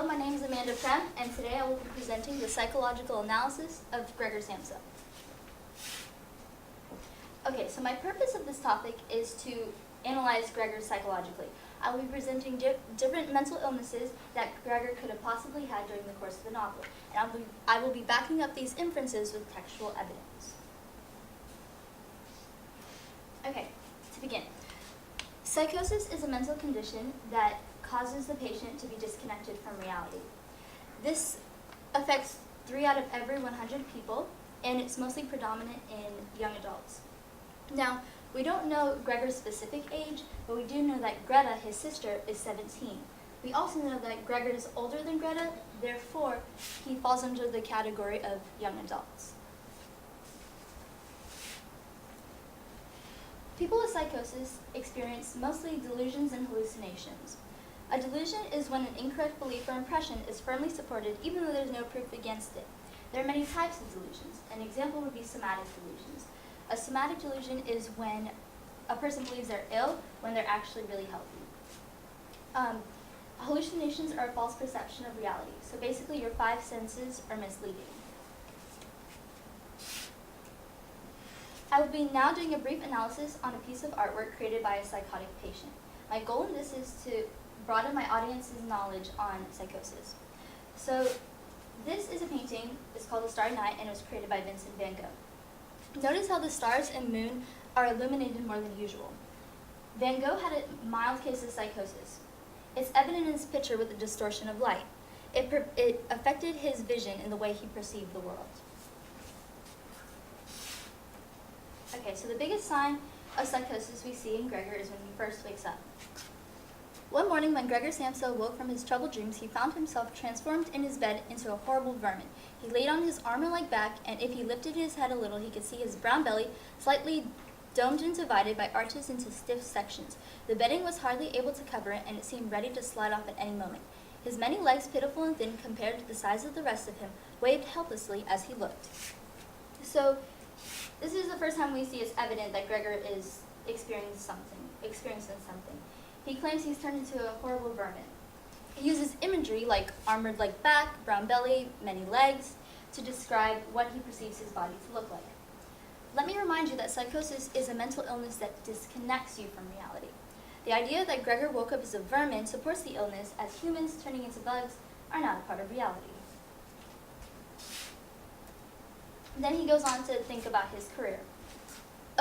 my name is Amanda Prem, and today I will be presenting the psychological analysis of Gregor Samsa. Okay, so my purpose of this topic is to analyze Gregor psychologically. I will be presenting different mental illnesses that Gregor could have possibly had during the course of the novel, and I will be backing up these inferences with textual evidence. Okay, to begin. Psychosis is a mental condition that causes the patient to be disconnected from reality. This affects 3 out of every 100 people, and it's mostly predominant in young adults. Now, we don't know Gregor's specific age, but we do know that Greta, his sister, is 17. We also know that Gregor is older than Greta, therefore, he falls under the category of young adults. People with psychosis experience mostly delusions and hallucinations. A delusion is when an incorrect belief or impression is firmly supported even though there's no proof against it. There are many types of delusions. An example would be somatic delusions. A somatic delusion is when a person believes they're ill when they're actually really healthy. Hallucinations are a false perception of reality. So basically your 5 senses are misleading. I will be now doing a brief analysis on a piece of artwork created by a psychotic patient. My goal in this is to broaden my audience's knowledge on psychosis. So this is a painting. It's called The Starry Night, and it was created by Vincent van Gogh. Notice how the stars and moon are illuminated more than usual. Van Gogh had a mild case of psychosis. It's evident in his picture with the distortion of light. It affected his vision in the way he perceived the world. Okay, so the biggest sign of psychosis we see in Gregor is when he first wakes up. One morning when Gregor Samsa awoke from his troubled dreams, he found himself transformed in his bed into a horrible vermin. He laid on his armor-like back, and if he lifted his head a little, he could see his brown belly slightly domed and divided by arches into stiff sections. The bedding was hardly able to cover it, and it seemed ready to slide off at any moment. His many legs, pitiful and thin compared to the size of the rest of him, waved helplessly as he looked. So, this is the first time we see it's evident that Gregor is experiencing something. He claims he's turned into a horrible vermin. He uses imagery like armored-like back, brown belly, many legs, to describe what he perceives his body to look like. Let me remind you that psychosis is a mental illness that disconnects you from reality. The idea that Gregor woke up as a vermin supports the illness, as humans turning into bugs are not a part of reality. Then he goes on to think about his career.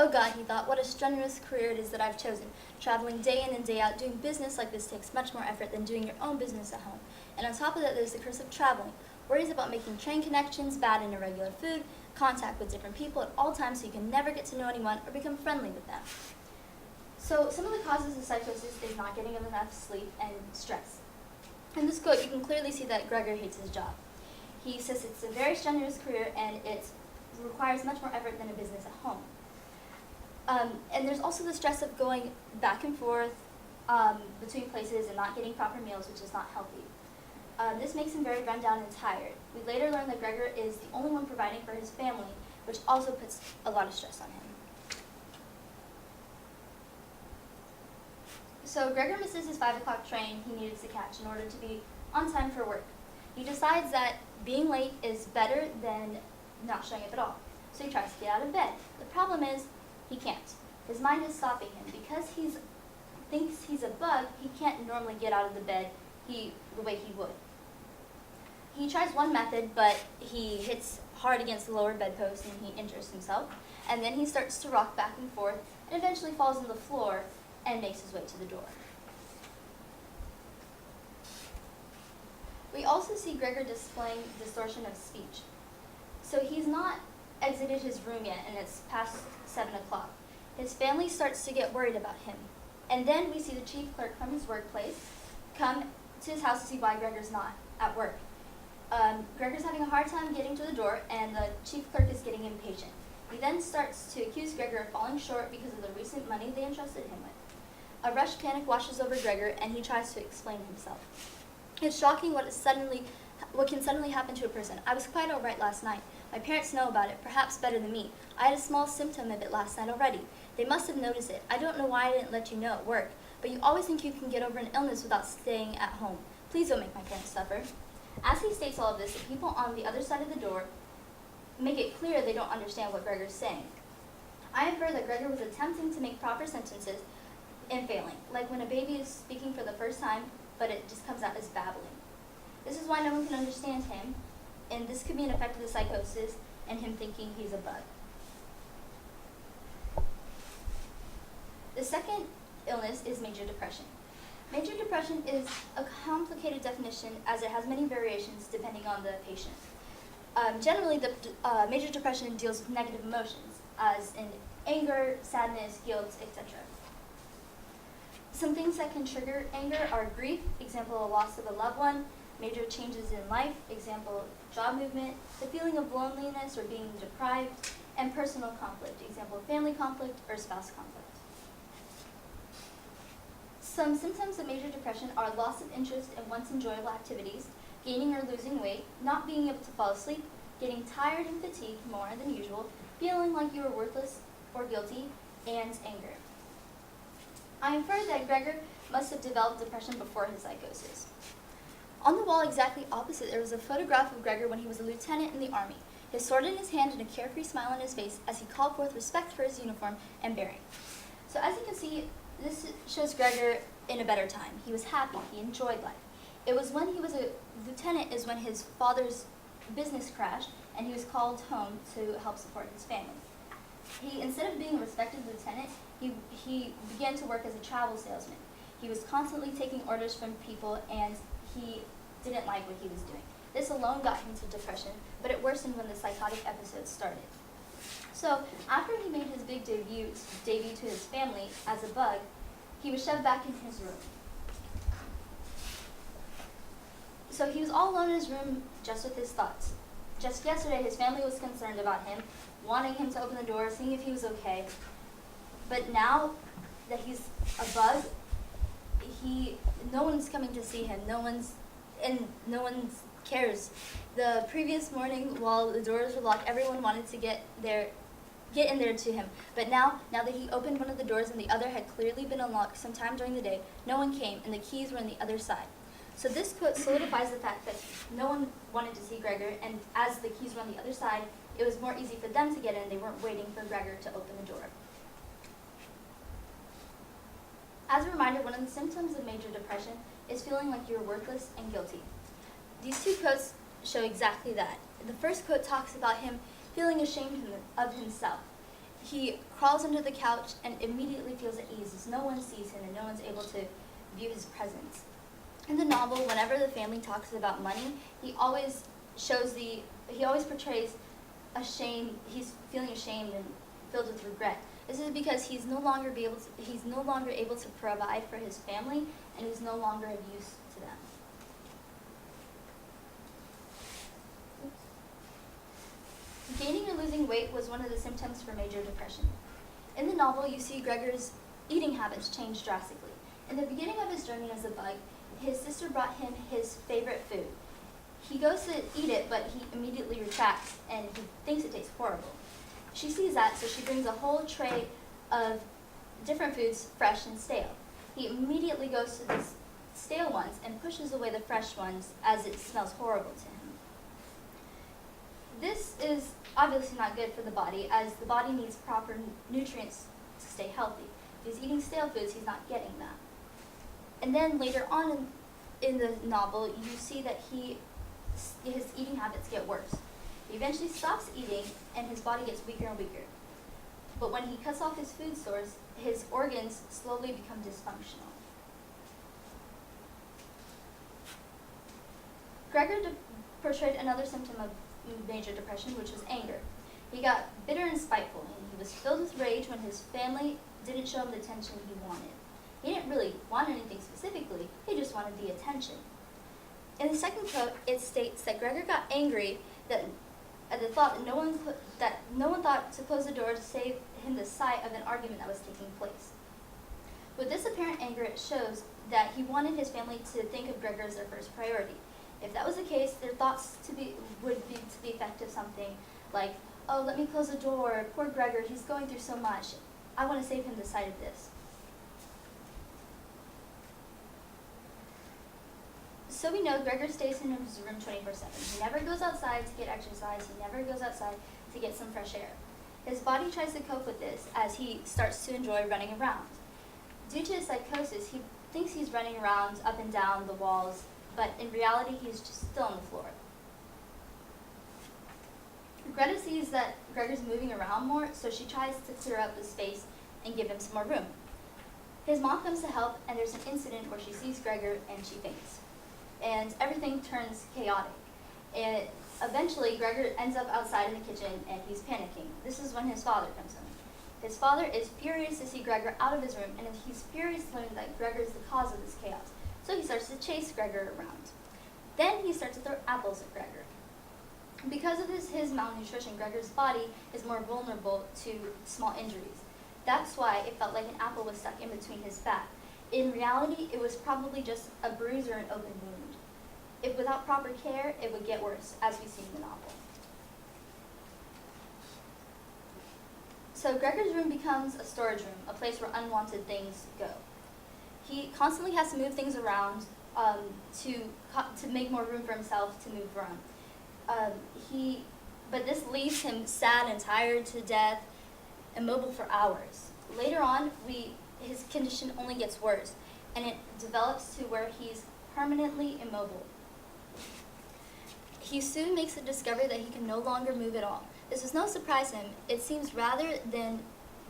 Oh God, he thought, what a strenuous career it is that I've chosen. Traveling day in and day out, doing business like this takes much more effort than doing your own business at home. And on top of that, there's the curse of traveling. Worries about making train connections, bad and irregular food, contact with different people at all times so you can never get to know anyone or become friendly with them. So some of the causes of psychosis is not getting enough sleep and stress. In this quote, you can clearly see that Gregor hates his job. He says it's a very strenuous career and it requires much more effort than a business at home. And there's also the stress of going back and forth between places and not getting proper meals, which is not healthy. This makes him very run down and tired. We later learn that Gregor is the only one providing for his family, which also puts a lot of stress on him. So Gregor misses his 5 o'clock train he needed to catch in order to be on time for work. He decides that being late is better than not showing up at all. So he tries to get out of bed. The problem is, he can't. His mind is stopping him. Because he thinks he's a bug, he can't normally get out of the bed the way he would. He tries one method, but he hits hard against the lower bedpost and he injures himself. And then he starts to rock back and forth and eventually falls on the floor and makes his way to the door. We also see Gregor displaying distortion of speech. So he's not exited his room yet, and it's past 7 o'clock. His family starts to get worried about him. And then we see the chief clerk from his workplace come to his house to see why Gregor's not at work. Gregor's having a hard time getting to the door, and the chief clerk is getting impatient. He then starts to accuse Gregor of falling short because of the recent money they entrusted him with. A rushed panic washes over Gregor, and he tries to explain himself. It's shocking what can suddenly happen to a person. I was quite all right last night. My parents know about it, perhaps better than me. I had a small symptom of it last night already. They must have noticed it. I don't know why I didn't let you know at work, but you always think you can get over an illness without staying at home. Please don't make my parents suffer. As he states all of this, the people on the other side of the door make it clear they don't understand what Gregor's saying. I infer that Gregor was attempting to make proper sentences and failing, like when a baby is speaking for the first time, but it just comes out as babbling. This is why no one can understand him, and this could be an effect of the psychosis and him thinking he's a bug. The second illness is major depression. Major depression is a complicated definition as it has many variations depending on the patient. Generally, the major depression deals with negative emotions, as in anger, sadness, guilt, etc. Some things that can trigger anger are grief, example, a loss of a loved one, major changes in life, example, job movement, the feeling of loneliness or being deprived, and personal conflict, example, family conflict or spouse conflict. Some symptoms of major depression are loss of interest in once enjoyable activities, gaining or losing weight, not being able to fall asleep, getting tired and fatigued more than usual, feeling like you are worthless or guilty, and anger. I infer that Gregor must have developed depression before his psychosis. On the wall exactly opposite, there was a photograph of Gregor when he was a lieutenant in the army, his sword in his hand and a carefree smile on his face as he called forth respect for his uniform and bearing. So as you can see, this shows Gregor in a better time. He was happy, he enjoyed life. It was when he was a lieutenant is when his father's business crashed and he was called home to help support his family. Instead of being a respected lieutenant, he began to work as a travel salesman. He was constantly taking orders from people and he didn't like what he was doing. This alone got him to depression, but it worsened when the psychotic episodes started. So after he made his big debut to his family as a bug, he was shoved back in his room. So he was all alone in his room just with his thoughts. Just yesterday, his family was concerned about him, wanting him to open the door, seeing if he was okay. But now that he's a bug, no one's coming to see him. No one cares. The previous morning, while the doors were locked, everyone wanted to get in there to him. But now that he opened one of the doors and the other had clearly been unlocked sometime during the day, no one came and the keys were on the other side. So this quote solidifies the fact that no one wanted to see Gregor, and as the keys were on the other side, it was more easy for them to get in. They weren't waiting for Gregor to open the door. As a reminder, one of the symptoms of major depression is feeling like you're worthless and guilty. These two quotes show exactly that. The first quote talks about him feeling ashamed of himself. He crawls under the couch and immediately feels at ease as no one sees him and no one's able to view his presence. In the novel, whenever the family talks about money, he always portrays he's feeling ashamed and filled with regret. This is because he's no longer able to provide for his family, and he's no longer of use to them. Gaining or losing weight was one of the symptoms for major depression. In the novel, you see Gregor's eating habits change drastically. In the beginning of his journey as a bug, his sister brought him his favorite food. He goes to eat it, but he immediately retracts, and he thinks it tastes horrible. She sees that, so she brings a whole tray of different foods, fresh and stale. He immediately goes to the stale ones and pushes away the fresh ones as it smells horrible to him. This is obviously not good for the body, as the body needs proper nutrients to stay healthy. If he's eating stale foods, he's not getting that. And then later on in the novel, you see that his eating habits get worse. He eventually stops eating, and his body gets weaker and weaker. But when he cuts off his food source, his organs slowly become dysfunctional. Gregor portrayed another symptom of major depression, which was anger. He got bitter and spiteful, and he was filled with rage when his family didn't show him the attention he wanted. He didn't really want anything specifically, he just wanted the attention. In the second quote, it states that Gregor got angry at the thought that no one thought to close the door to save him the sight of an argument that was taking place. With this apparent anger, it shows that he wanted his family to think of Gregor as their first priority. If that was the case, their thoughts would be to the effect of something like, "Oh, let me close the door, poor Gregor, he's going through so much. I want to save him the sight of this." So we know Gregor stays in his room 24/7. He never goes outside to get exercise. He never goes outside to get some fresh air. His body tries to cope with this as he starts to enjoy running around. Due to his psychosis, he thinks he's running around up and down the walls, but in reality, he's just still on the floor. Greta sees that Gregor's moving around more, so she tries to clear up the space and give him some more room. His mom comes to help, and there's an incident where she sees Gregor and she faints. And everything turns chaotic. And eventually, Gregor ends up outside in the kitchen, and he's panicking. This is when his father comes home. His father is furious to see Gregor out of his room, and he's furious to learn that Gregor is the cause of this chaos. So he starts to chase Gregor around. Then he starts to throw apples at Gregor. Because of his malnutrition, Gregor's body is more vulnerable to small injuries. That's why it felt like an apple was stuck in between his back. In reality, it was probably just a bruise or an open wound. If without proper care, it would get worse, as we see in the novel. So Gregor's room becomes a storage room, a place where unwanted things go. He constantly has to move things around to make more room for himself to move around. But this leaves him sad and tired to death, immobile for hours. Later on, his condition only gets worse, and it develops to where he's permanently immobile. He soon makes the discovery that he can no longer move at all. This is no surprise to him. It seems rather than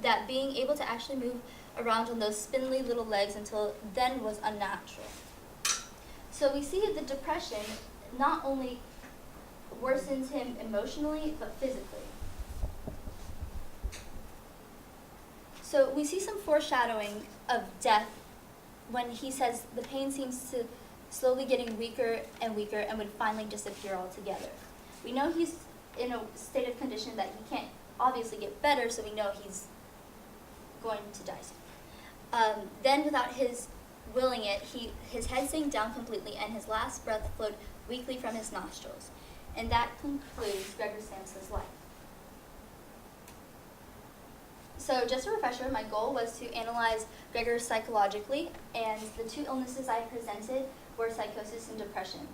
that being able to actually move around on those spindly little legs until then was unnatural. So we see the depression not only worsens him emotionally, but physically. So we see some foreshadowing of death when he says the pain seems to slowly getting weaker and weaker and would finally disappear altogether. We know he's in a state of condition that he can't obviously get better, so we know he's going to die soon. Then without his willing it, his head sank down completely and his last breath flowed weakly from his nostrils. And that concludes Gregor Samsa's life. So just a refresher, my goal was to analyze Gregor psychologically, and the two illnesses I presented were psychosis and depression.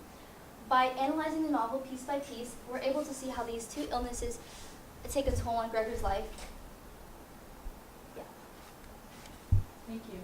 By analyzing the novel piece by piece, we're able to see how these two illnesses take a toll on Gregor's life. Yeah. Thank you.